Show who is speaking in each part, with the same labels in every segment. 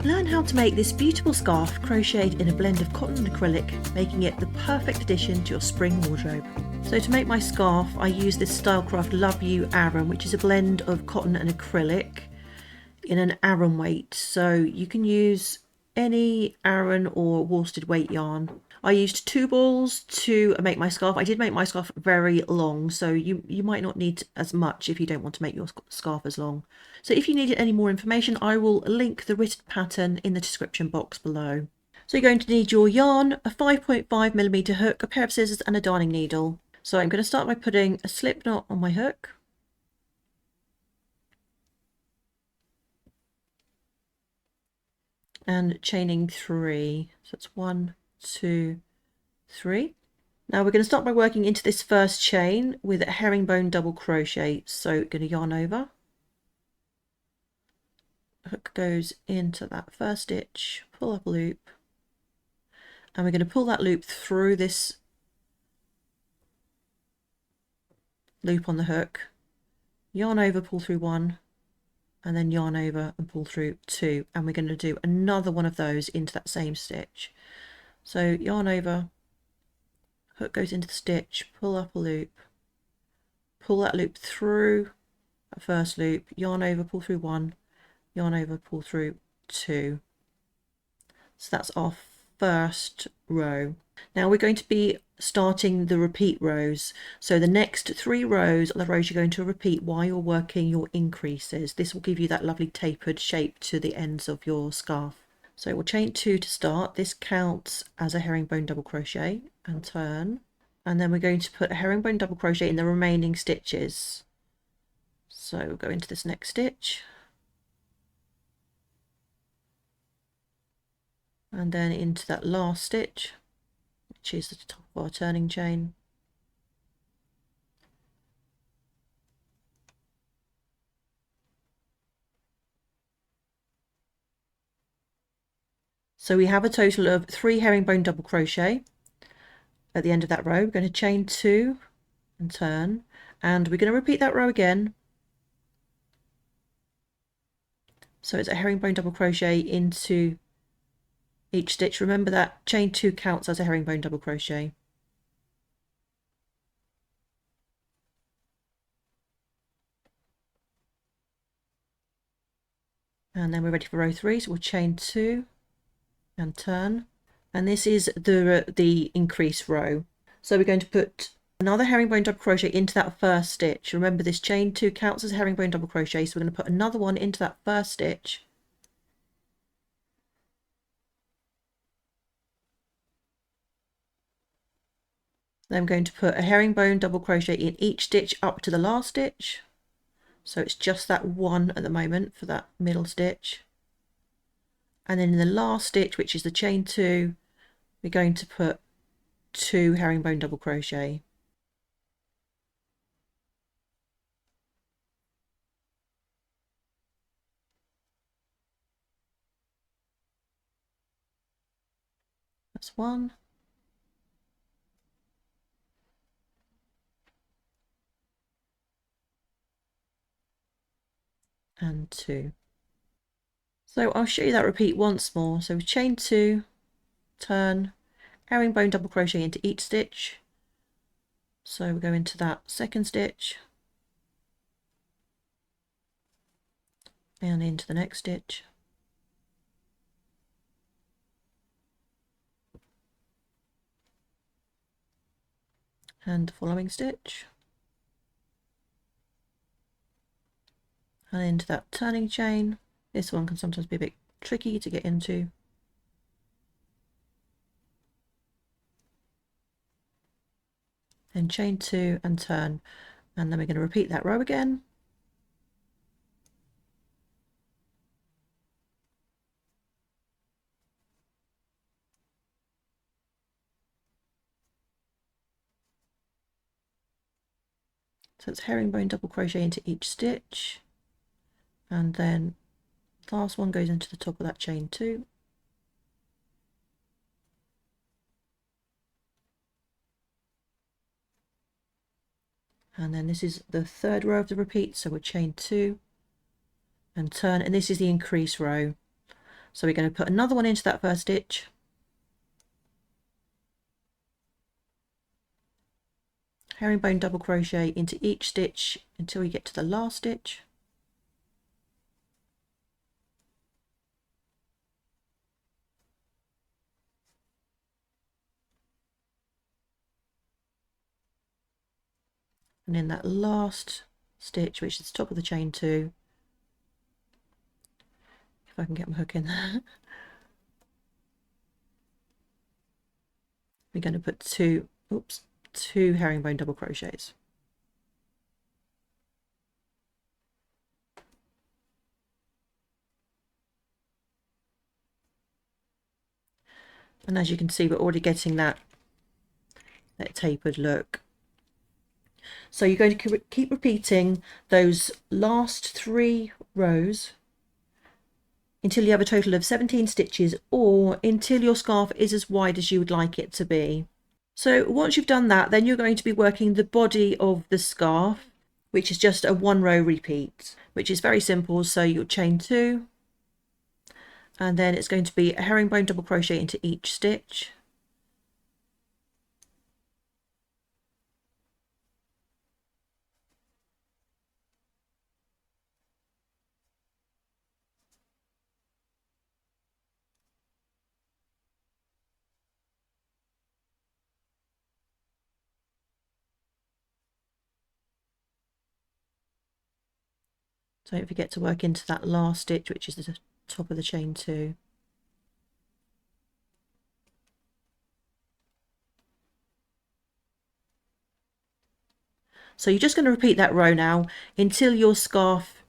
Speaker 1: Learn how to make this beautiful scarf crocheted in a blend of cotton and acrylic, making it the perfect addition to your spring wardrobe. So to make my scarf, I use this Stylecraft Love You Aran, which is a blend of cotton and acrylic in an Aran weight. So you can use any Aran or worsted weight yarn. I used 2 balls to make my scarf. I did make my scarf very long, so you might not need as much if you don't want to make your scarf as long. So if you needed any more information, I will link the written pattern in the description box below. So you're going to need your yarn, a 5.5mm hook, a pair of scissors and a darning needle. So I'm going to start by putting a slip knot on my hook. And chaining 3. So it's 1, 2, 3. Now we're going to start by working into this first chain with a herringbone double crochet. So going to yarn over. Hook goes into that first stitch, pull up a loop, and we're going to pull that loop through this loop on the hook, yarn over, pull through 1, and then yarn over and pull through 2, and we're going to do another one of those into that same stitch. So yarn over, hook goes into the stitch, pull up a loop, pull that loop through that first loop, yarn over, pull through 1, yarn over, pull through 2. So that's our first row. Now we're going to be starting the repeat rows. So the next 3 rows are the rows you're going to repeat while you're working your increases. This will give you that lovely tapered shape to the ends of your scarf. So we'll chain 2 to start. This counts as a herringbone double crochet and turn. And then we're going to put a herringbone double crochet in the remaining stitches. So we'll go into this next stitch. And then into that last stitch, which is the top of our turning chain. So we have a total of 3 herringbone double crochet at the end of that row. We're going to chain 2 and turn, and we're going to repeat that row again. So it's a herringbone double crochet into each stitch. Remember that chain 2 counts as a herringbone double crochet. And then we're ready for row 3, so we'll chain 2 and turn, and this is the increase row. So we're going to put another herringbone double crochet into that first stitch. Remember, this chain 2 counts as a herringbone double crochet, so we're going to put another one into that first stitch. Then I'm going to put a herringbone double crochet in each stitch up to the last stitch. So it's just that one at the moment for that middle stitch. And then in the last stitch, which is the chain 2, we're going to put 2 herringbone double crochet. That's 1. And 2. So I'll show you that repeat once more. So chain 2, turn, herringbone double crochet into each stitch. So we go into that second stitch and into the next stitch. And the following stitch. And into that turning chain. This one can sometimes be a bit tricky to get into. Then chain 2 and turn, and then we're going to repeat that row again. So it's herringbone double crochet into each stitch, and then the last one goes into the top of that chain 2. And then this is the third row of the repeat, so we'll chain 2 and turn, and this is the increase row. So we're going to put another one into that first stitch, herringbone double crochet into each stitch until we get to the last stitch, and in that last stitch, which is the top of the chain 2, if I can get my hook in there, we're going to put two herringbone double crochets. And as you can see, we're already getting that tapered look. So you're going to keep repeating those last 3 rows until you have a total of 17 stitches, or until your scarf is as wide as you would like it to be. So once you've done that, then you're going to be working the body of the scarf, which is just a 1 row repeat, which is very simple. So you'll chain 2, and then it's going to be a herringbone double crochet into each stitch, don't forget to work into that last stitch, which is the top of the chain 2. So you're just going to repeat that row now until your scarf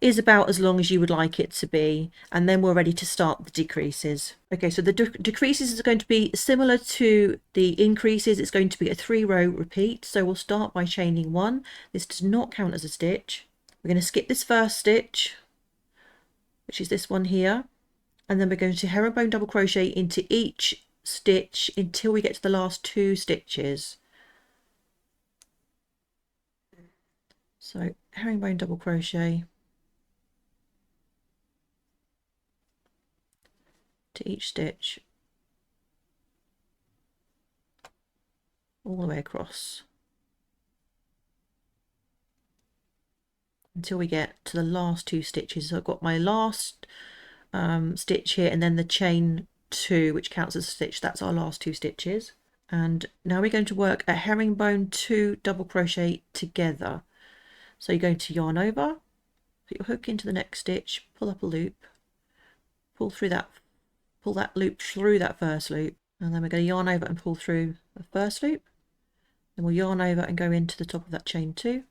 Speaker 1: is about as long as you would like it to be, and then we're ready to start the decreases. Okay, so the decreases is going to be similar to the increases. It's going to be a 3 row repeat. So we'll start by chaining 1. This does not count as a stitch. We're going to skip this first stitch, which is this one here, and then we're going to herringbone double crochet into each stitch until we get to the last 2 stitches. So herringbone double crochet to each stitch all the way across until we get to the last 2 stitches. So I've got my last stitch here, and then the chain 2, which counts as a stitch. That's our last 2 stitches. And now we're going to work a herringbone 2 double crochet together. So you're going to yarn over, put your hook into the next stitch, pull up a loop, pull that loop through that first loop, and then we're going to yarn over and pull through the first loop. Then we'll yarn over and go into the top of that chain 2,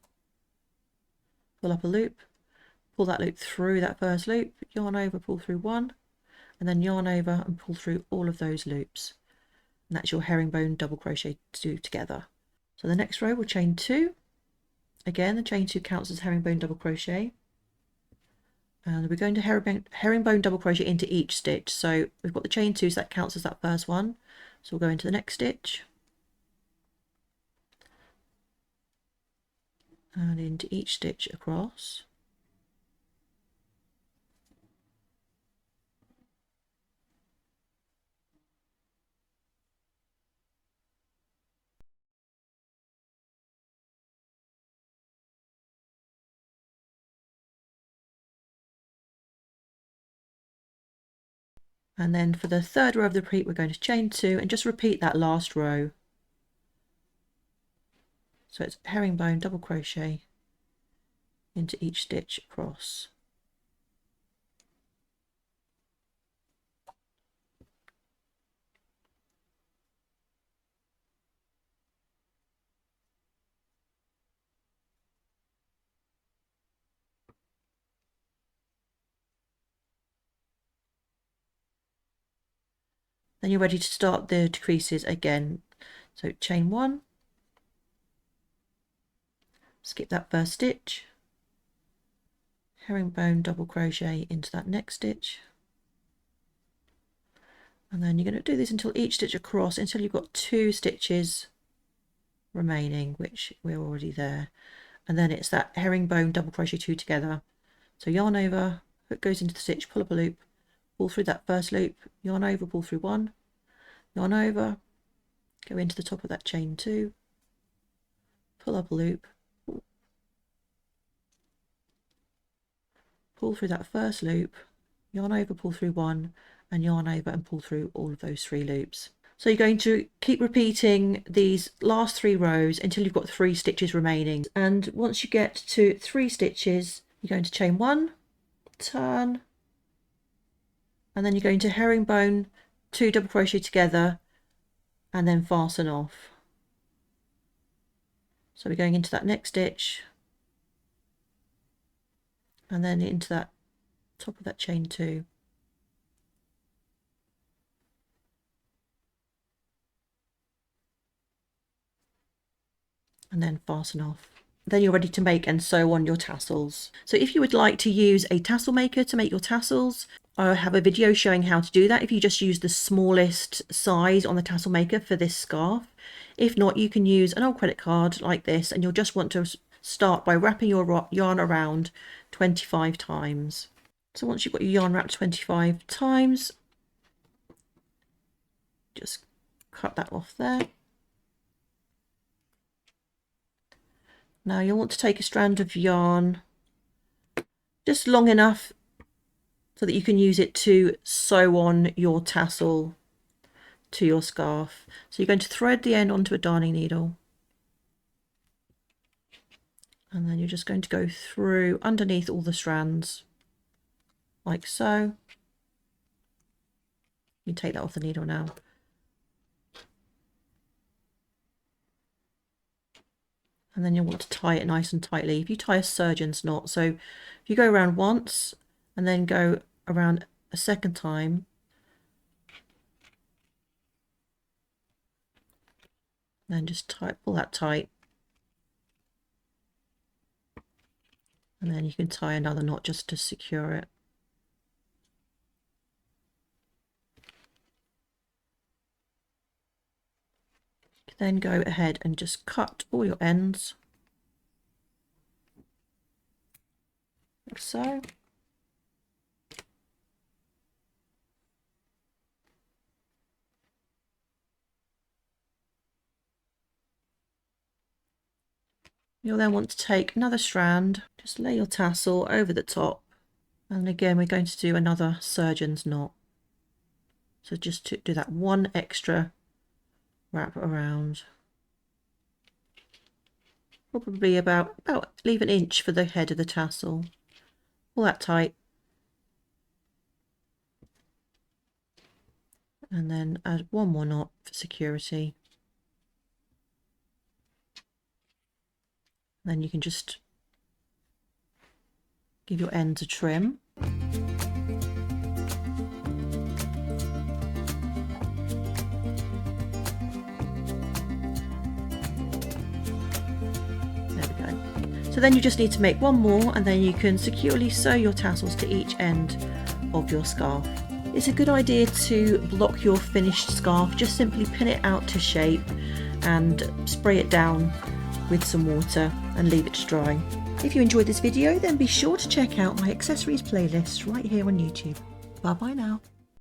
Speaker 1: pull up a loop, pull that loop through that first loop, yarn over, pull through 1, and then yarn over and pull through all of those loops. And that's your herringbone double crochet 2 together. So the next row we'll chain 2. Again, the chain 2 counts as herringbone double crochet. And we're going to herringbone double crochet into each stitch. So we've got the chain 2, so that counts as that first one. So we'll go into the next stitch and into each stitch across. And then for the third row of the repeat, we're going to chain 2 and just repeat that last row. So it's herringbone double crochet into each stitch across. Then you're ready to start the decreases again. So chain 1, skip that first stitch, herringbone double crochet into that next stitch, and then you're going to do this until each stitch across, until you've got 2 stitches remaining, which we're already there. And then it's that herringbone double crochet 2 together. So yarn over, hook goes into the stitch, pull up a loop, pull through that first loop, yarn over, pull through 1, yarn over, go into the top of that chain 2, pull up a loop, pull through that first loop, yarn over, pull through 1, and yarn over and pull through all of those 3 loops. So you're going to keep repeating these last 3 rows until you've got 3 stitches remaining. And once you get to 3 stitches, you're going to chain 1, turn, and then you're going to herringbone, 2 double crochet together, and then fasten off. So we're going into that next stitch, and then into that top of that chain 2. And then fasten off. Then you're ready to make and sew on your tassels. So if you would like to use a tassel maker to make your tassels, I have a video showing how to do that if you just use the smallest size on the tassel maker for this scarf. If not, you can use an old credit card like this, and you'll just want to start by wrapping your yarn around 25 times. So once you've got your yarn wrapped 25 times, just cut that off there. Now you'll want to take a strand of yarn just long enough so that you can use it to sew on your tassel to your scarf. So you're going to thread the end onto a darning needle, and then you're just going to go through underneath all the strands like so. You take that off the needle now. And then you'll want to tie it nice and tightly. If you tie a surgeon's knot, so if you go around once and then go around a second time, then just pull that tight, and then you can tie another knot just to secure it. Then go ahead and just cut all your ends like so. You'll then want to take another strand, just lay your tassel over the top, and again we're going to do another surgeon's knot. So just to do that one extra wrap around, probably about leave an inch for the head of the tassel. Pull that tight, and then add one more knot for security. Then you can just give your ends a trim. So then you just need to make one more, and then you can securely sew your tassels to each end of your scarf. It's a good idea to block your finished scarf. Just simply pin it out to shape and spray it down with some water and leave it to dry. If you enjoyed this video, then be sure to check out my accessories playlist right here on YouTube. Bye bye now.